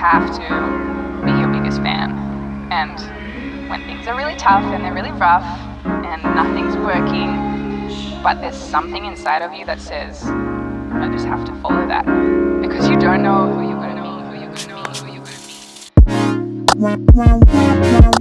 have to be your biggest fan. And when things are really tough and they're really rough and nothing's working, but there's something inside of you that says, I just have to follow that. Because you don't know who you're going to meet, who you're going to meet, who you're going to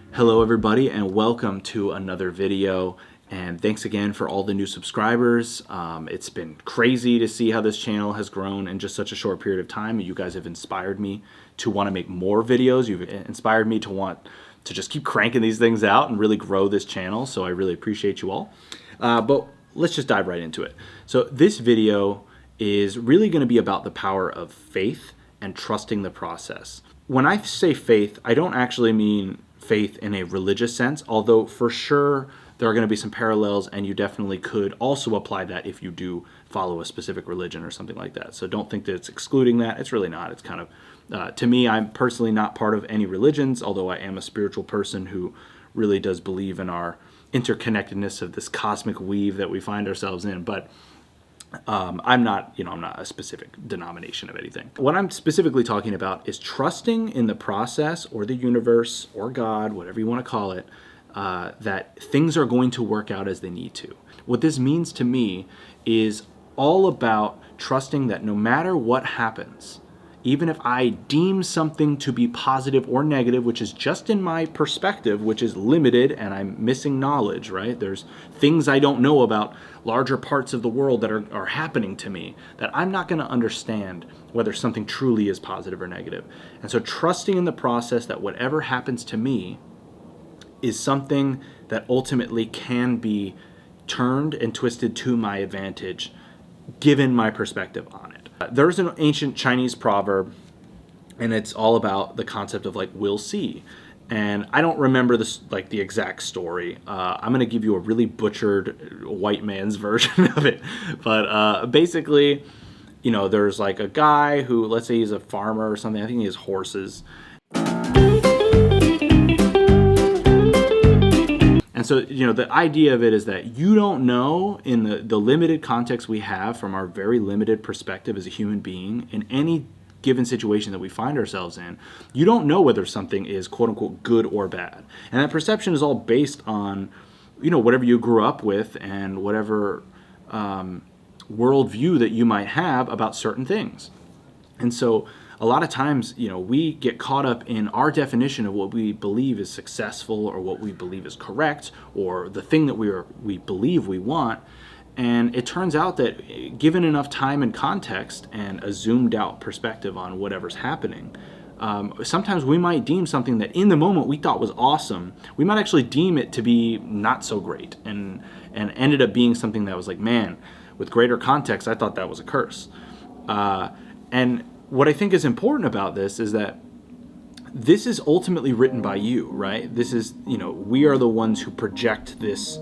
meet. Hello everybody and welcome to another video, and thanks again for all the new subscribers. It's been crazy to see how this channel has grown in just such a short period of time. You guys have inspired me to want to make more videos. You've inspired me to want to just keep cranking these things out and really grow this channel, so I really appreciate you all. But let's just dive right into it. So this video is really going to be about the power of faith and trusting the process. When I say faith, I don't actually mean faith in a religious sense, although for sure there are going to be some parallels, and you definitely could also apply that if you do follow a specific religion or something like that. So don't think that it's excluding that. It's really not. It's kind of, to me, I'm personally not part of any religions, although I am a spiritual person who really does believe in our interconnectedness of this cosmic weave that we find ourselves in. But I'm not a specific denomination of anything. What I'm specifically talking about is trusting in the process, or the universe, or God, whatever you want to call it, that things are going to work out as they need to. What this means to me is all about trusting that no matter what happens, even if I deem something to be positive or negative, which is just in my perspective, which is limited, and I'm missing knowledge, right? There's things I don't know about larger parts of the world that are happening to me that I'm not going to understand whether something truly is positive or negative. And so trusting in the process that whatever happens to me is something that ultimately can be turned and twisted to my advantage, given my perspective on it. There's an ancient Chinese proverb, and it's all about the concept of like, we'll see. And I don't remember this, like the exact story. I'm going to give you a really butchered white man's version of it. But basically, there's like a guy who, let's say he's a farmer or something. I think he has horses. And so, the idea of it is that you don't know, in the limited context we have from our very limited perspective as a human being, in any given situation that we find ourselves in, you don't know whether something is quote unquote good or bad. And that perception is all based on, whatever you grew up with and whatever worldview that you might have about certain things. And so a lot of times, we get caught up in our definition of what we believe is successful, or what we believe is correct, or the thing that we believe we want. And it turns out that given enough time and context and a zoomed out perspective on whatever's happening, sometimes we might deem something that in the moment we thought was awesome, we might actually deem it to be not so great, and ended up being something that was like, man, with greater context, I thought that was a curse. And what I think is important about this is that this is ultimately written by you, right? This is, we are the ones who project this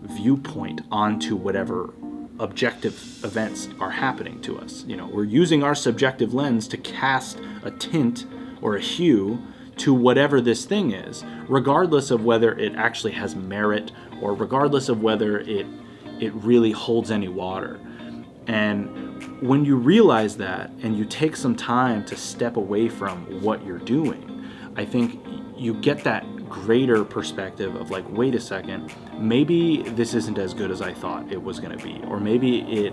viewpoint onto whatever objective events are happening to us. We're using our subjective lens to cast a tint or a hue to whatever this thing is, regardless of whether it actually has merit, or regardless of whether it really holds any water. And when you realize that, and you take some time to step away from what you're doing, I think you get that greater perspective of like, wait a second, maybe this isn't as good as I thought it was going to be, or maybe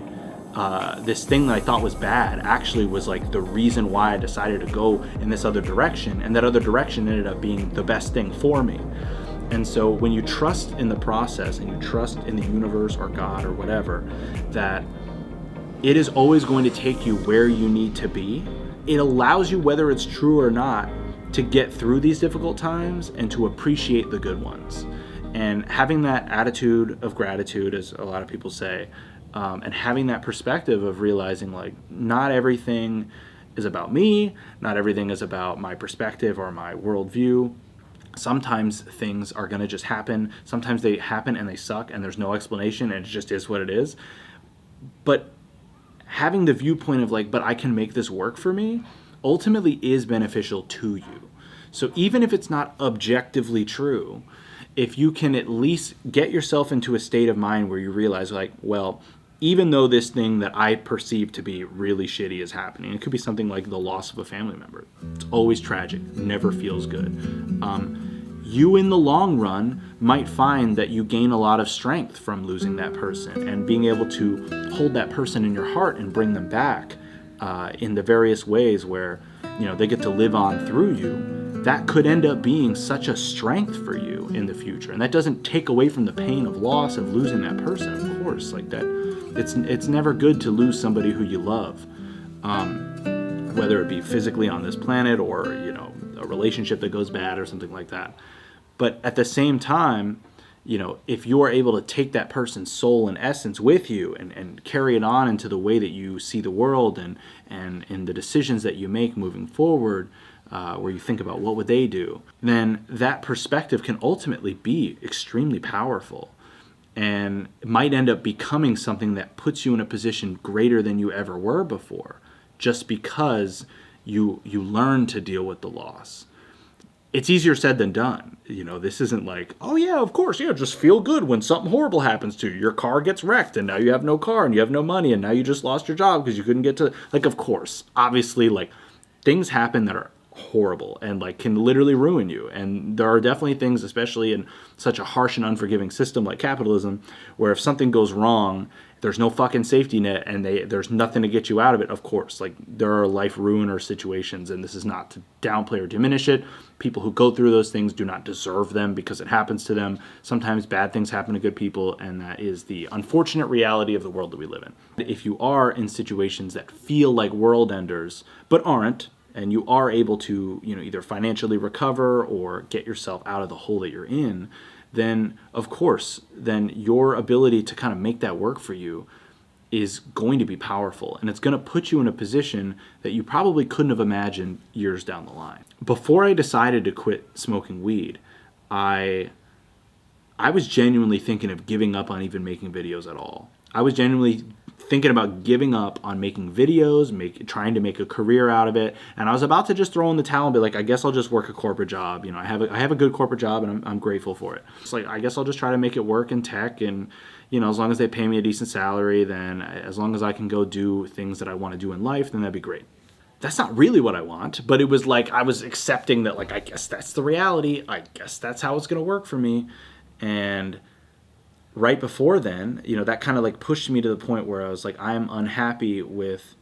this thing that I thought was bad actually was like the reason why I decided to go in this other direction, and that other direction ended up being the best thing for me. And so when you trust in the process, and you trust in the universe or God or whatever, that it is always going to take you where you need to be, it allows you, whether it's true or not, to get through these difficult times and to appreciate the good ones. And having that attitude of gratitude, as a lot of people say, and having that perspective of realizing like, not everything is about me, not everything is about my perspective or my worldview. Sometimes things are going to just happen. Sometimes they happen and they suck and there's no explanation and it just is what it is. But having the viewpoint of like, but I can make this work for me, ultimately is beneficial to you. So even if it's not objectively true, if you can at least get yourself into a state of mind where you realize like, well, even though this thing that I perceive to be really shitty is happening. It could be something like the loss of a family member. It's always tragic, never feels good. You in the long run might find that you gain a lot of strength from losing that person, and being able to hold that person in your heart and bring them back in the various ways where, you know, they get to live on through you. That could end up being such a strength for you in the future. And that doesn't take away from the pain of loss of losing that person, of course. Like that, it's never good to lose somebody who you love, whether it be physically on this planet or, you know, a relationship that goes bad or something like that. But at the same time, you know, if you're able to take that person's soul and essence with you and carry it on into the way that you see the world and in the decisions that you make moving forward, where you think about what would they do, then that perspective can ultimately be extremely powerful, and it might end up becoming something that puts you in a position greater than you ever were before, just because you learn to deal with the loss. It's easier said than done. You know, this isn't like, oh yeah, of course, yeah, just feel good when something horrible happens to you. Your car gets wrecked and now you have no car and you have no money and now you just lost your job because you couldn't get to, like, of course, obviously, like, things happen that are horrible and like can literally ruin you. And there are definitely things, especially in such a harsh and unforgiving system like capitalism, where if something goes wrong, there's no fucking safety net and there's nothing to get you out of it. Of course, like, there are life ruiner situations, and this is not to downplay or diminish it. People who go through those things do not deserve them because it happens to them. Sometimes bad things happen to good people, and that is the unfortunate reality of the world that we live in. If you are in situations that feel like world enders but aren't, and you are able to, you know, either financially recover or get yourself out of the hole that you're in, then of course, then your ability to kind of make that work for you is going to be powerful, and it's going to put you in a position that you probably couldn't have imagined years down the line. Before I decided to quit smoking weed, I was genuinely thinking of giving up on even making videos at all. I was genuinely thinking about giving up on making videos, trying to make a career out of it, and I was about to just throw in the towel and be like, I guess I'll just work a corporate job. You know, I have a good corporate job, and I'm grateful for it. It's like, I guess I'll just try to make it work in tech, and, you know, as long as they pay me a decent salary, then as long as I can go do things that I want to do in life, then that'd be great. That's not really what I want, but it was like I was accepting that, like, I guess that's the reality. I guess that's how it's going to work for me. And right before then, you know, that kind of like pushed me to the point where I was like, I'm unhappy with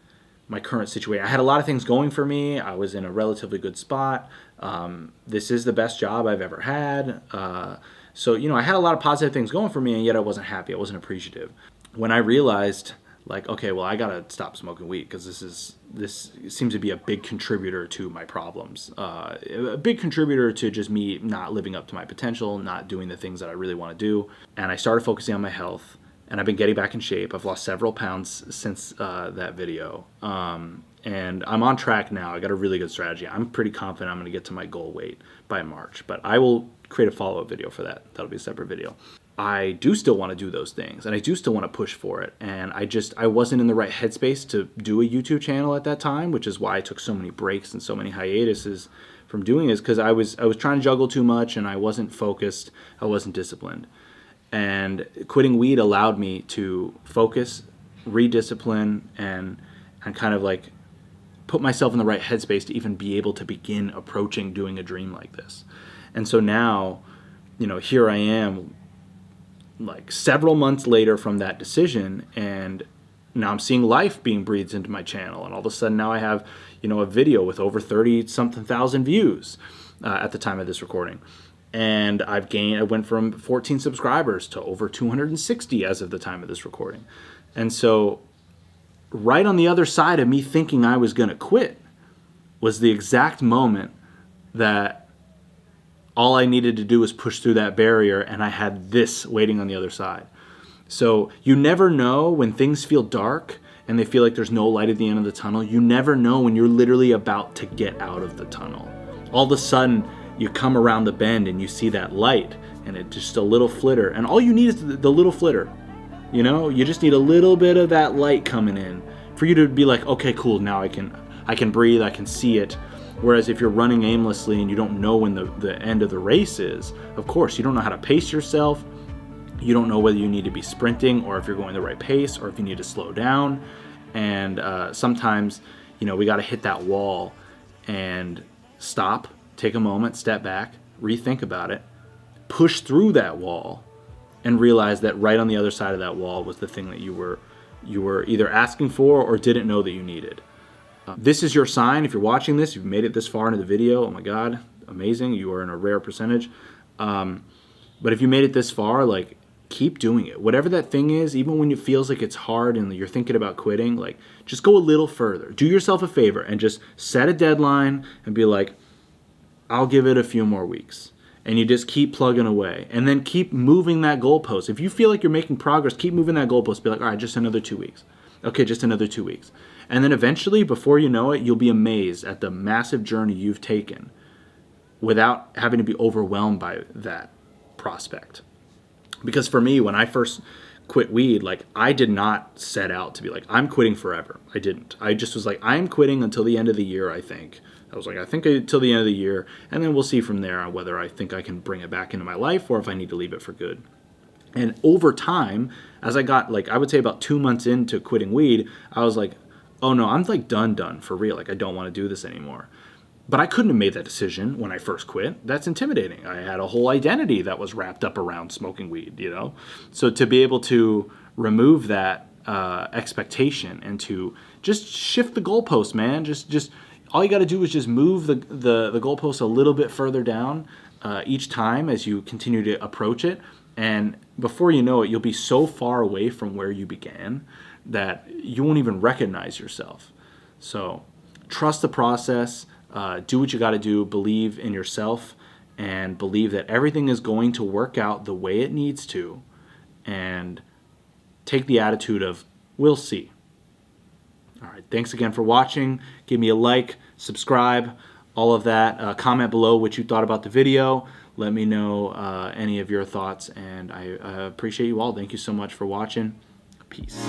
my current situation. I had a lot of things going for me. I was in a relatively good spot. This is the best job I've ever had. So, you know, I had a lot of positive things going for me, and yet I wasn't happy. I wasn't appreciative. When I realized, like, okay, well, I gotta stop smoking weed because this seems to be a big contributor to my problems. A big contributor to just me not living up to my potential, not doing the things that I really want to do. And I started focusing on my health, and I've been getting back in shape. I've lost several pounds since that video. And I'm on track now. I got a really good strategy. I'm pretty confident I'm going to get to my goal weight by March, but I will create a follow-up video for that. That'll be a separate video. I do still want to do those things, and I do still want to push for it. And I wasn't in the right headspace to do a YouTube channel at that time, which is why I took so many breaks and so many hiatuses from doing this, because I was trying to juggle too much, and I wasn't focused. I wasn't disciplined. And quitting weed allowed me to focus, rediscipline, and kind of like put myself in the right headspace to even be able to begin approaching doing a dream like this. And so now, you know, here I am, like several months later from that decision, and now I'm seeing life being breathed into my channel, and all of a sudden now I have, you know, a video with over 30-something thousand views at the time of this recording. And I went from 14 subscribers to over 260 as of the time of this recording. And so right on the other side of me thinking I was going to quit was the exact moment that all I needed to do was push through that barrier, and I had this waiting on the other side. So you never know when things feel dark and they feel like there's no light at the end of the tunnel. You never know when you're literally about to get out of the tunnel. All of a sudden, you come around the bend and you see that light, and it's just a little flitter. And all you need is the little flitter. You know, you just need a little bit of that light coming in for you to be like, okay, cool, now I can breathe, I can see it. Whereas if you're running aimlessly and you don't know when the end of the race is, of course, you don't know how to pace yourself. You don't know whether you need to be sprinting or if you're going the right pace or if you need to slow down. And sometimes, you know, we got to hit that wall and stop, take a moment, step back, rethink about it, push through that wall, and realize that right on the other side of that wall was the thing that you were either asking for or didn't know that you needed. This is your sign. If you're watching this, you've made it this far into the video. Oh my God, amazing. You are in a rare percentage. But if you made it this far, like, keep doing it. Whatever that thing is, even when it feels like it's hard and you're thinking about quitting, like, just go a little further. Do yourself a favor and just set a deadline and be like, I'll give it a few more weeks. And you just keep plugging away. And then keep moving that goalpost. If you feel like you're making progress, keep moving that goalpost. Be like, all right, just another 2 weeks. Okay, just another 2 weeks. And then eventually, before you know it, you'll be amazed at the massive journey you've taken without having to be overwhelmed by that prospect. Because for me, when I first quit weed, like, I did not set out to be like, I'm quitting forever. I didn't. I just was like, I'm quitting until the end of the year, I think. I was like, I think until the end of the year, and then we'll see from there on whether I think I can bring it back into my life or if I need to leave it for good. And over time, as I got, like, I would say about 2 months into quitting weed, I was like, oh no, I'm like done for real. Like, I don't want to do this anymore. But I couldn't have made that decision when I first quit. That's intimidating. I had a whole identity that was wrapped up around smoking weed, you know? So to be able to remove that expectation and to just shift the goalpost, man, just all you got to do is just move the goalpost a little bit further down each time as you continue to approach it. And before you know it, you'll be so far away from where you began that you won't even recognize yourself. So trust the process. Do what you got to do, believe in yourself, and believe that everything is going to work out the way it needs to, and take the attitude of, we'll see. All right, thanks again for watching. Give me a like, subscribe, all of that. Comment below what you thought about the video. Let me know any of your thoughts, and I appreciate you all. Thank you so much for watching. Peace.